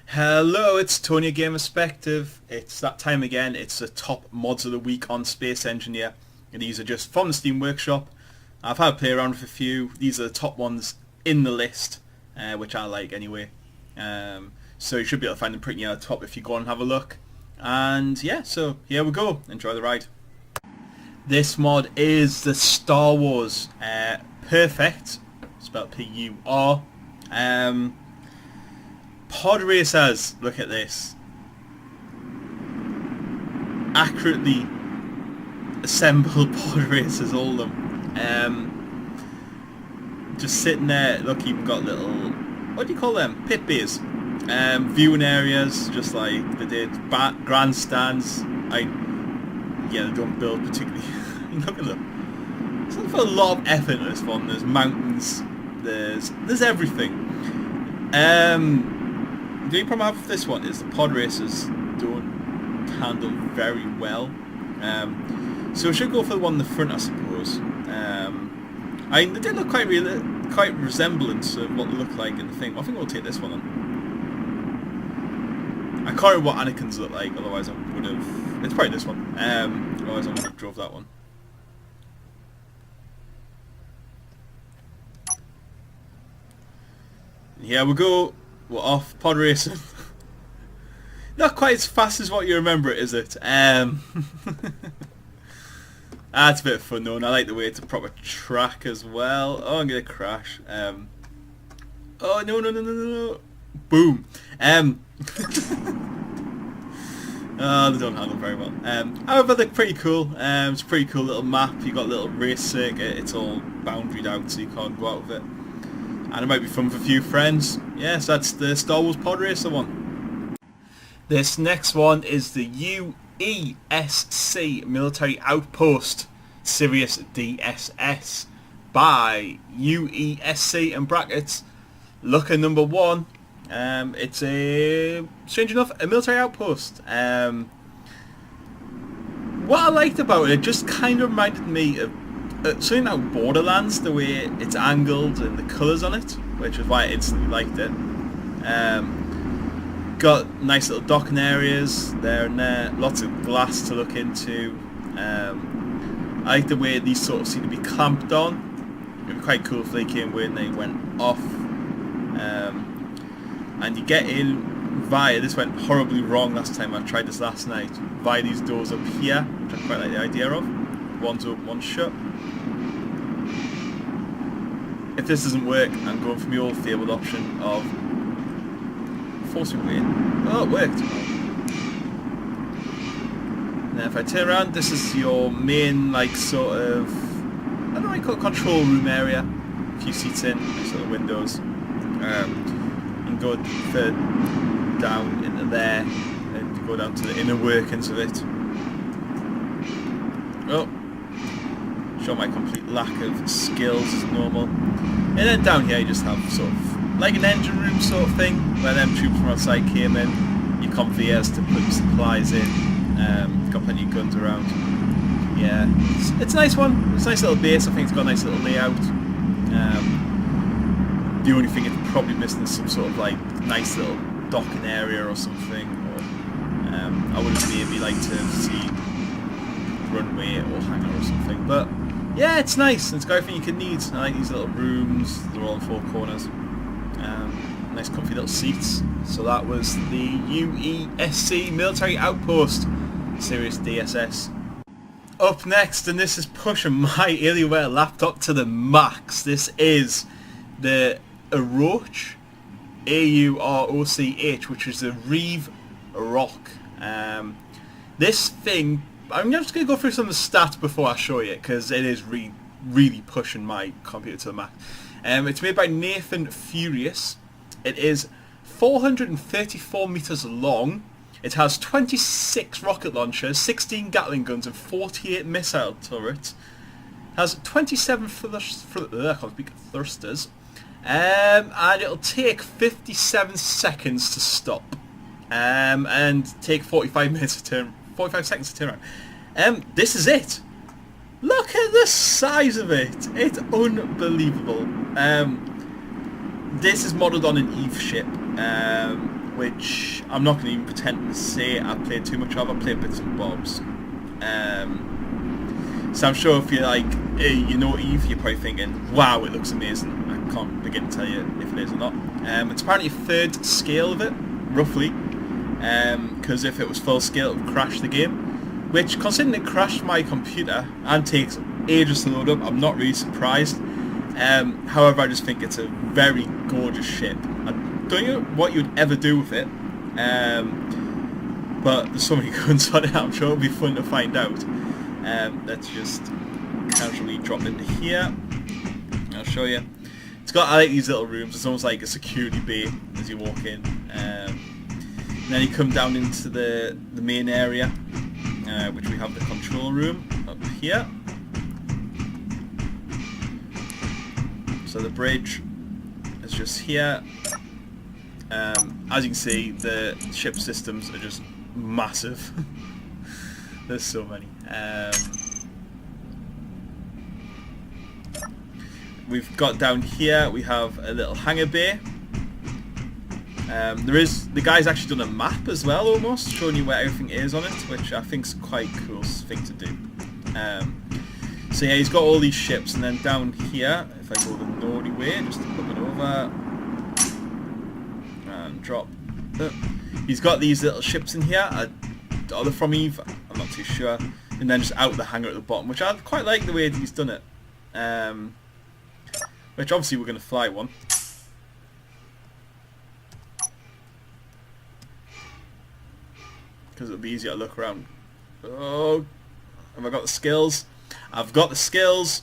Hello, it's Tony Game Perspective. It's that time again. It's the top mods of the week on Space Engineer. And these are just from the Steam Workshop. I've had a play around with a few. These are the top ones in the list, which I like anyway. So you should be able to find them pretty near the top if you go and have a look. And yeah, so here we go. Enjoy the ride. This mod is the Star Wars Perfect, spelled P-U-R. Podracers, look at this. Accurately assembled Podracers, all of them. Just sitting there, look, even got little, what do you call them? Pit bays. Viewing areas, just like they did. Grandstands. Yeah, they don't build particularly. Look at them. It's put a lot of effort into this one. There's mountains. There's everything. The only problem I have with this one is the pod racers don't handle very well. So we should go for the one in the front, I suppose. They did look quite resemblant of what they look like in the thing. I think we'll take this one on. I can't remember what Anakin's look like, otherwise I would have... It's probably this one. Otherwise I would have drove that one. Here we go. We're off pod racing. Not quite as fast as what you remember it, is it? It's a bit of fun though, and I like the way it's a proper track as well. Oh, I'm gonna crash. Oh no. Boom. Oh, they don't handle very well. However, they're pretty cool. It's a pretty cool little map. You got a little race circuit. It's all boundaried out, so you can't go out of it. And it might be fun for a few friends. Yes, that's the Star Wars Pod Racer one. This next one is the UESC Military Outpost Sirius DSS by UESC in brackets. Looker number 1. It's a, strange enough, a military outpost. What I liked about it just kind of reminded me of something like Borderlands, the way it's angled and the colours on it, which is why I instantly liked it. Got nice little docking areas there and there, lots of glass to look into. I like the way these sort of seem to be clamped on. It would be quite cool if they came away and they went off. And you get in via, this went horribly wrong last time, I tried this last night, via these doors up here, which I quite like the idea of. One's open, one's shut. If this doesn't work, I'm going for my old favoured option of forcing way in. Oh, it worked. Now if I turn around, this is your main, like, sort of, I don't know what you call it, control room area. A few seats in, nice little windows. You can go further down into there, and go down to the inner workings of it. Oh. Show my complete lack of skills as normal. And then down here you just have sort of like an engine room sort of thing, where them troops from outside came in, your conveyors to put your supplies in, got plenty of guns around. Yeah, it's a nice one, it's a nice little base, I think it's got a nice little layout. The only thing it's probably missing is some sort of like nice little docking area or something, or I would maybe like to see runway or hangar or something, but yeah, it's nice. It's got everything you can need. I like these little rooms. They're all in 4 corners. Nice comfy little seats. So that was the UESC Military Outpost Sirius DSS. Up next, and this is pushing my Alienware laptop to the max. This is the Aroch, A-U-R-O-C-H, which is the Rhea Rock. This thing, I'm just going to go through some of the stats before I show you, because it is really pushing my computer to the max. It's made by Nathan Furious. It is 434 meters long. It has 26 rocket launchers, 16 Gatling guns, and 48 missile turrets. It has 27 thrusters. And it'll take 57 seconds to stop. And take 45 seconds to turn around. This is it. Look at the size of it. It's unbelievable. This is modelled on an Eve ship. which I'm not going to even pretend to say I played too much of. I played bits and bobs. So I'm sure if you're like, you know Eve, you're probably thinking, wow, it looks amazing. I can't begin to tell you if it is or not. It's apparently a third scale of it, roughly, because if it was full scale it would crash the game, which, considering it crashed my computer and takes ages to load up, I'm not really surprised. However, I just think it's a very gorgeous ship. I don't know what you'd ever do with it, but there's so many guns on it, I'm sure it'll be fun to find out. Let's just casually drop into here. I'll show you. It's got, I like these little rooms. It's almost like a security bay as you walk in. And then you come down into the main area, which we have the control room up here. So the bridge is just here. As you can see, the ship systems are just massive. There's so many. We've got down here, we have a little hangar bay. The guy's actually done a map as well, almost, showing you where everything is on it, which I think is quite a cool thing to do. So yeah, he's got all these ships, and then down here, if I go the naughty way, just to flip it over and drop. He's got these little ships in here. Are they from Eve? I'm not too sure. And then just out the hangar at the bottom, which I quite like the way he's done it. Which obviously we're going to fly one. Because it'll be easier to look around. Oh, have I got the skills? I've got the skills.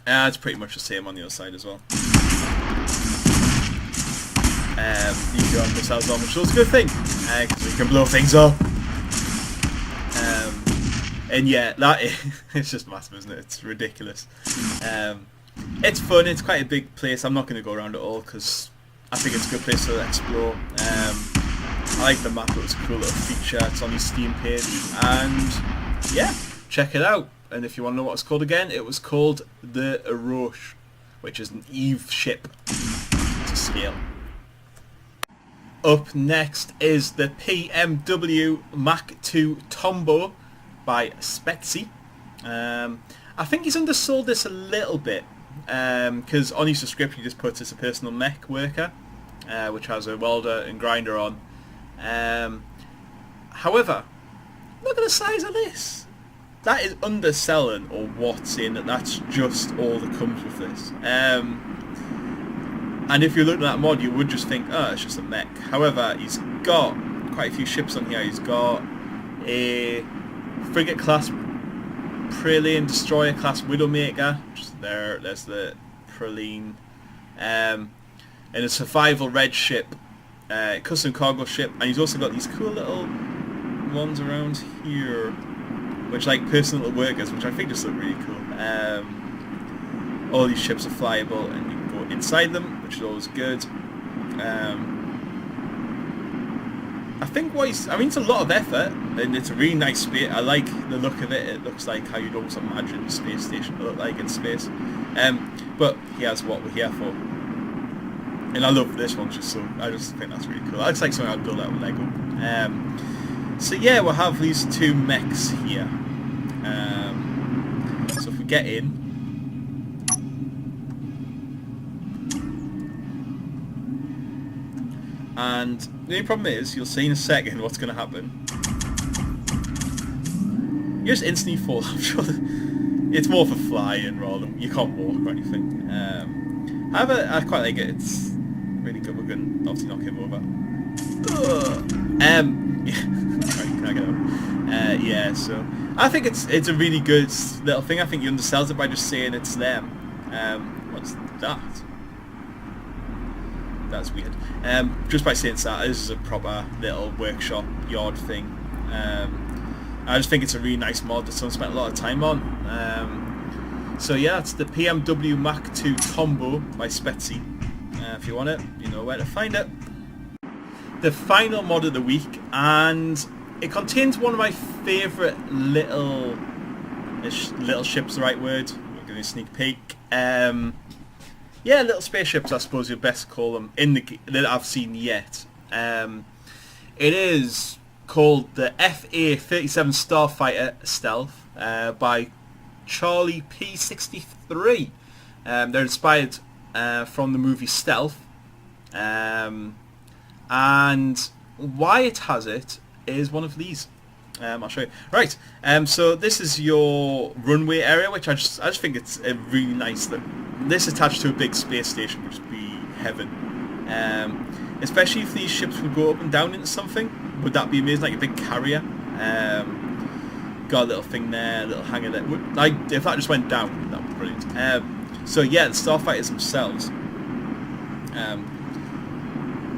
It's pretty much the same on the other side as well. These are missiles on, which is a good thing, because we can blow things up. And yeah, that it's just massive, isn't it? It's ridiculous. It's fun. It's quite a big place. I'm not going to go around it all because I think it's a good place to explore. I like the map. It was a cool little feature. It's on the Steam page, and yeah, check it out. And if you want to know what it's called again, it was called the Roche, which is an Eve ship to scale. Up next is the BMW Mach 2 Tombow by Spetsy. I think he's undersold this a little bit, because on his subscription he just puts as a personal mech worker, which has a welder and grinder on. However, look at the size of this. That is underselling, or what, saying that that's just all that comes with this. And if you're looking at that mod, you would just think, oh, it's just a mech. However, he's got quite a few ships on here. He's got a frigate class Praline destroyer class Widowmaker. Just there's the Praline. And a survival red ship, custom cargo ship. And he's also got these cool little ones around here, which like personal little workers, which I think just look really cool. All these ships are flyable, and you can go inside them, which is always good. I think it's a lot of effort, and it's a really nice space. I like the look of it. It looks like how you'd almost imagine a space station to look like in space. But here's what we're here for. And I love this one, I just think that's really cool. It looks like something I'd build out with Lego. So yeah, we'll have these two mechs here. So if we get in, and the only problem is, you'll see in a second what's going to happen. You just instantly fall. I'm sure it's more for flying rather than, you can't walk or anything. However, I quite like it. It's really good. We're going to obviously knock him over. Yeah. Can I get out? Yeah, so I think it's a really good little thing. I think you undersells it by just saying it's them. What's that? That's weird. Just by saying that, this is a proper little workshop yard thing. I just think it's a really nice mod that someone spent a lot of time on. So yeah, it's the BMW Mach 2 Tombow by Spetsy. If you want it, you know where to find it. The final mod of the week, and it contains one of my favourite little ship's the right word. We're giving a sneak peek. Yeah, yeah, little spaceships, I suppose you best call them, that I've seen yet. It is called the FA-37 Starfighter Stealth by Charlie P63. They're inspired from the movie Stealth. And why it has it is one of these. I'll show you. Right, so this is your runway area, which I just think it's a really nice look. This attached to a big space station would just be heaven. Especially if these ships would go up and down into something. Would that be amazing? Like a big carrier. Got a little thing there, a little hangar there. Like, if that just went down, that would be brilliant. So yeah, the Starfighters themselves.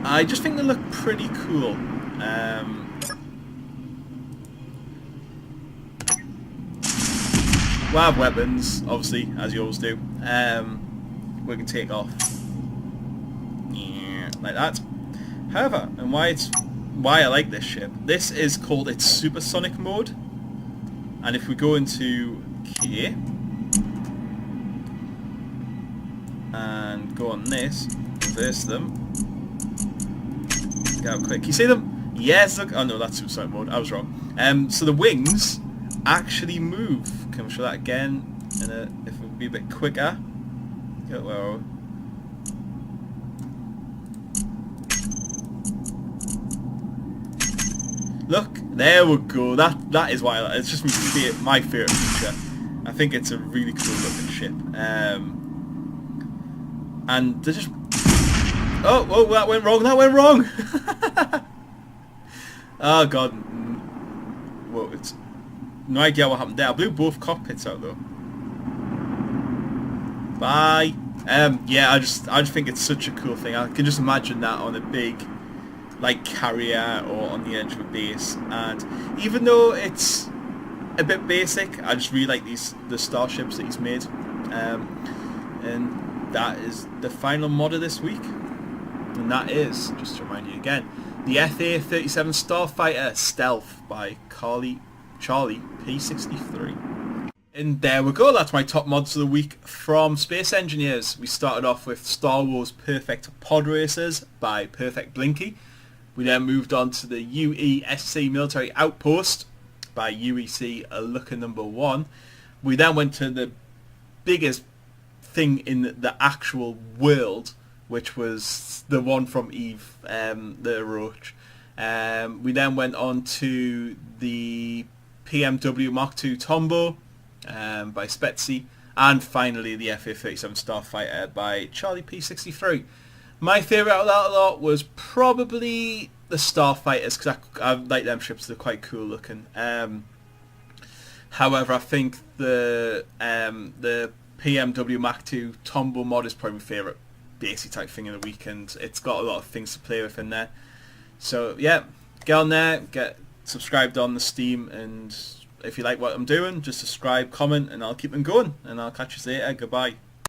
I just think they look pretty cool. We'll have weapons, obviously, as you always do. We can take off. Yeah, like that. However, and why I like this ship, this is called its supersonic mode. And if we go into K and go on this, reverse them. Get out quick. Can you see them? Yes, look. Oh no, that's supersonic mode. I was wrong. So the wings actually move. Can we show that again? If it would be a bit quicker. Yeah, well. Look, there we go. That is why it's just my favourite feature. I think it's a really cool looking ship. And they're just. Oh, that went wrong. That went wrong. Oh god. Whoa, it's no idea what happened there. I blew both cockpits out though. Bye. Yeah, I just think it's such a cool thing. I can just imagine that on a big, like, carrier or on the edge of a base. And even though it's a bit basic, I just really like the starships that he's made. And that is the final mod of this week. And that is, just to remind you again, the FA-37 Starfighter Stealth by Charlie P63. And there we go, that's my top mods of the week from Space Engineers. We started off with Star Wars Perfect Podracers by Perfect Blinky. We then moved on to the UESC Military Outpost by UEC Looker Number 1. We then went to the biggest thing in the actual world, which was the one from Eve, the Roach. We then went on to the BMW Mach 2 Tombow by Spetsy, and finally the FA-37 Starfighter by Charlie P63. My favourite out of that lot was probably the Starfighters, because I like them ships, they're quite cool looking. However, I think the BMW Mach 2 Tombow mod is probably my favourite basic type thing in the week, and it's got a lot of things to play with in there. So yeah, get on there, get subscribed on the Steam, and if you like what I'm doing, just subscribe, comment, and I'll keep them going, and I'll catch you later. Goodbye.